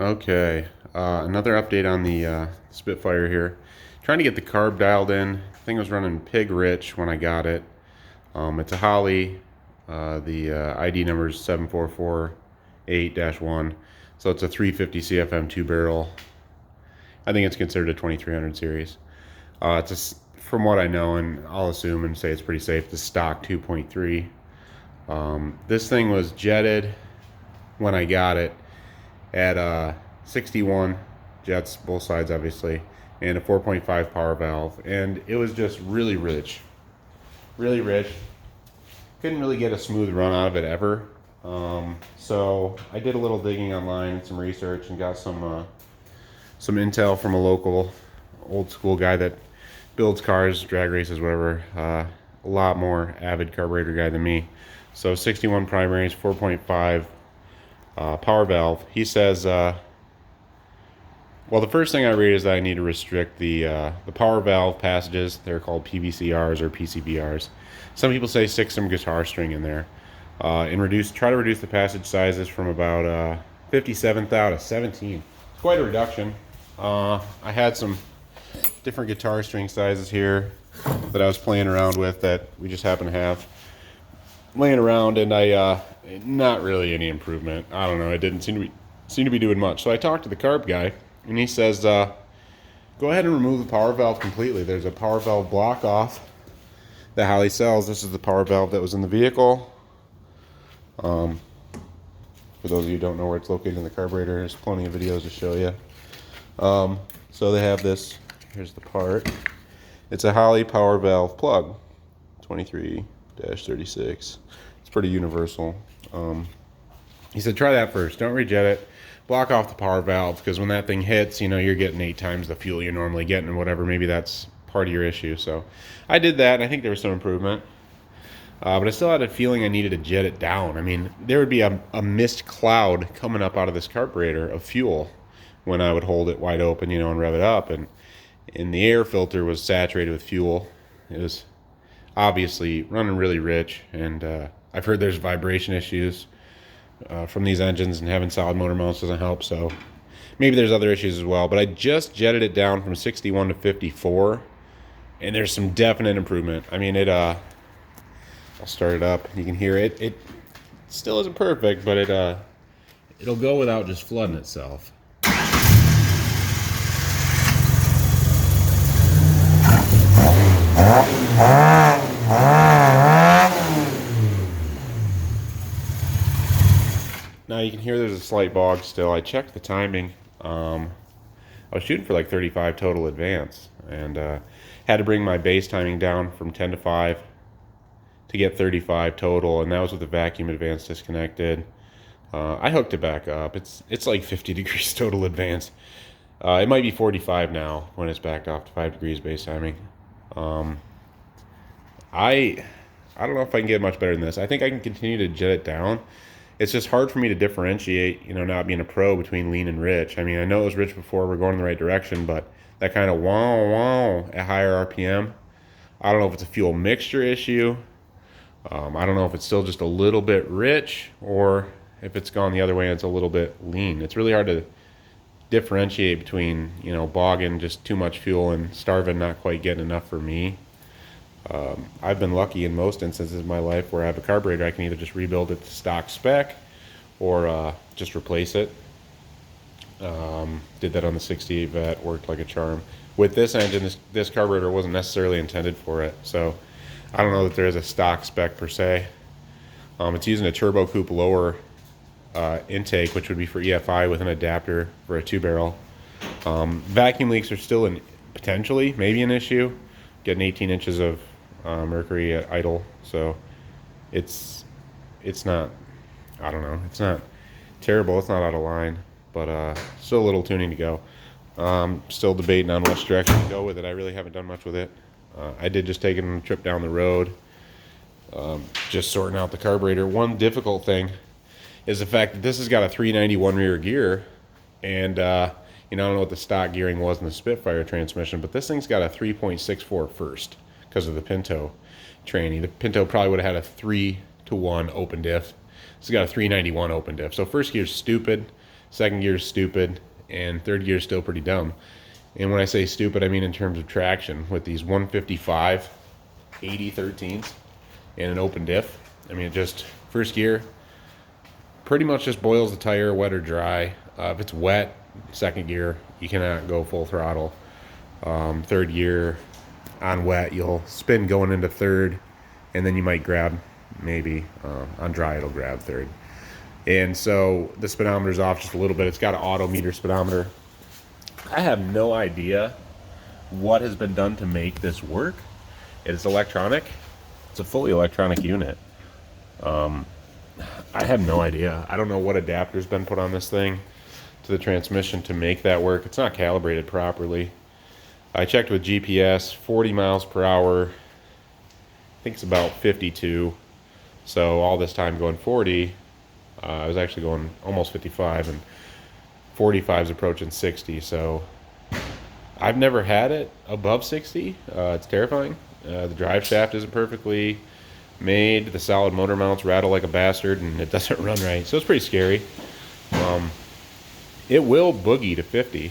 Okay, another update on the Spitfire here. Trying to get the carb dialed in. I think I was running Pig Rich when I got it. It's a Holley. The ID number is 7448-1. So it's a 350 CFM 2 barrel. I think it's considered a 2300 series. From what I know, and I'll assume and say it's pretty safe, the stock 2.3. This thing was jetted when I got it at 61 jets, both sides obviously, and a 4.5 power valve, and it was just really rich, really rich. Couldn't really get a smooth run out of it ever. So I did a little digging online, some research, and got some intel from a local old school guy that builds cars, drag races, whatever. A lot more avid carburetor guy than me. So 61 primaries, 4.5 power valve. He says, well, the first thing I read is that I need to restrict the power valve passages. They're called PVCRs or PCVRs. Some people say stick some guitar string in there, and try to reduce the passage sizes from about 57 thou to 17. It's quite a reduction. I had some different guitar string sizes here that I was playing around with that we just happen to have laying around, and I not really any improvement. I don't know. It didn't seem to be doing much. So I talked to the carb guy, and he says, go ahead and remove the power valve completely. There's a power valve block off that Holley sells. This is the power valve that was in the vehicle. For those of you who don't know where it's located in the carburetor, there's plenty of videos to show you. So they have this. Here's the part. It's a Holley power valve plug, 23-36. It's pretty universal. He said, try that first. Don't rejet it. Block off the power valve, because when that thing hits, you're getting 8 times the fuel you're normally getting, and whatever. Maybe that's part of your issue. So I did that, and I think there was some improvement. But I still had a feeling I needed to jet it down. I mean, there would be a mist cloud coming up out of this carburetor of fuel when I would hold it wide open, and rev it up. And the air filter was saturated with fuel. It was obviously running really rich, and I've heard there's vibration issues from these engines, and having solid motor mounts doesn't help, so maybe there's other issues as well. But I just jetted it down from 61 to 54, and there's some definite improvement. I mean, I'll start it up. You can hear it. It still isn't perfect, but it'll go without just flooding itself. Now you can hear there's a slight bog still. I checked the timing. I was shooting for like 35 total advance, and had to bring my base timing down from 10 to 5 to get 35 total, and that was with the vacuum advance disconnected. I hooked it back up. It's like 50 degrees total advance. It might be 45 now when it's backed off to 5 degrees base timing. I don't know if I can get much better than this. I think I can continue to jet it down. It's just hard for me to differentiate, not being a pro, between lean and rich. I mean, I know it was rich before, we're going in the right direction, but that kind of wow at higher RPM, I don't know if it's a fuel mixture issue. I don't know if it's still just a little bit rich, or if it's gone the other way and it's a little bit lean. It's really hard to differentiate between, bogging just too much fuel and starving not quite getting enough for me. I've been lucky in most instances in my life where I have a carburetor. I can either just rebuild it to stock spec or just replace it. Did that on the 68 vet, worked like a charm. With this engine, this carburetor wasn't necessarily intended for it, so I don't know that there is a stock spec per se. It's using a turbo coupe lower intake, which would be for EFI, with an adapter for a 2-barrel. Vacuum leaks are still potentially maybe an issue. Getting 18 inches of mercury at idle, so it's not, I don't know, it's not terrible, it's not out of line, but still a little tuning to go. Still debating on which direction to go with it. I really haven't done much with it. I did just take it on a trip down the road, just sorting out the carburetor. One difficult thing is the fact that this has got a 391 rear gear, and I don't know what the stock gearing was in the Spitfire transmission, but this thing's got a 3.64 first because of the Pinto tranny. The Pinto probably would have had a 3-to-1 open diff. It's got a 391 open diff. So first gear's stupid. second gear is stupid, and third gear is still pretty dumb. And when I say stupid, I mean in terms of traction with these 155 8013s and an open diff. I mean, it just, first gear pretty much just boils the tire, wet or dry. If it's wet, second gear, you cannot go full throttle. Third gear on wet, you'll spin going into third, and then you might grab, maybe on dry it'll grab third. And so the speedometer's off just a little bit. It's got an auto meter speedometer. I have no idea what has been done to make this work. It's electronic. It's a fully electronic unit. I have no idea. I don't know what adapter's been put on this thing to the transmission to make that work. It's not calibrated properly. I checked with GPS, 40 miles per hour. I think it's about 52. So all this time going 40, I was actually going almost 55, and 45 is approaching 60. So I've never had it above 60. It's terrifying. The drive shaft isn't perfectly made. The solid motor mounts rattle like a bastard, and it doesn't run right. So it's pretty scary. It will boogie to 50.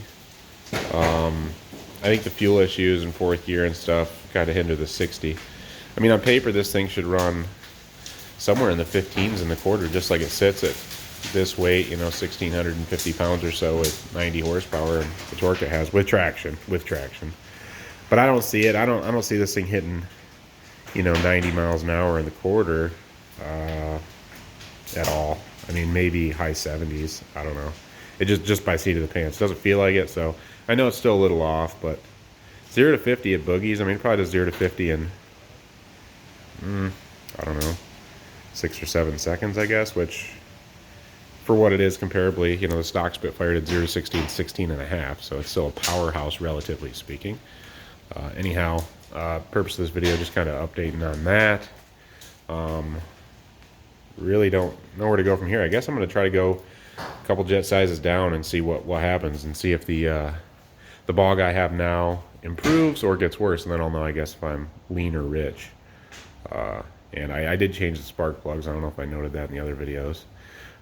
I think the fuel issues in fourth gear and stuff kind of hinder the 60. I mean, on paper, this thing should run somewhere in the 15s in the quarter, just like it sits at this weight, 1,650 pounds or so with 90 horsepower and the torque it has with traction. But I don't see it. I don't see this thing hitting, 90 miles an hour in the quarter at all. I mean, maybe high 70s. I don't know. It just by seat of the pants doesn't feel like it. So I know it's still a little off, but 0 to 50 at boogies. I mean, it probably does 0 to 50 in I don't know, 6 or 7 seconds, I guess. Which, for what it is, comparably, the stock Spitfire did 0 to 60 in 16 and a half. So it's still a powerhouse, relatively speaking. Anyhow, purpose of this video, just kind of updating on that. Really don't know where to go from here. I guess I'm going to try to go a couple jet sizes down and see what happens, and see if the bog I have now improves or gets worse, and then I'll know, I guess, if I'm lean or rich. And I did change the spark plugs. I don't know if I noted that in the other videos.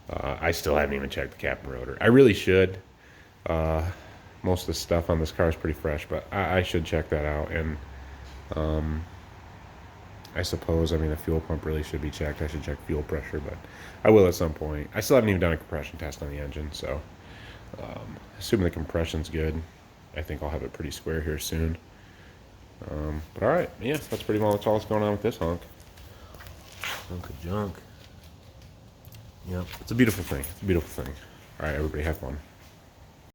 I still haven't even checked the cap and rotor. I really should. Most of the stuff on this car is pretty fresh, but I should check that out. And I suppose, the fuel pump really should be checked. I should check fuel pressure, but I will at some point. I still haven't even done a compression test on the engine, so assuming the compression's good, I think I'll have it pretty square here soon. But all right, yeah, that's pretty much all that's going on with this hunk. Hunk of junk. Yep, it's a beautiful thing. It's a beautiful thing. All right, everybody, have fun.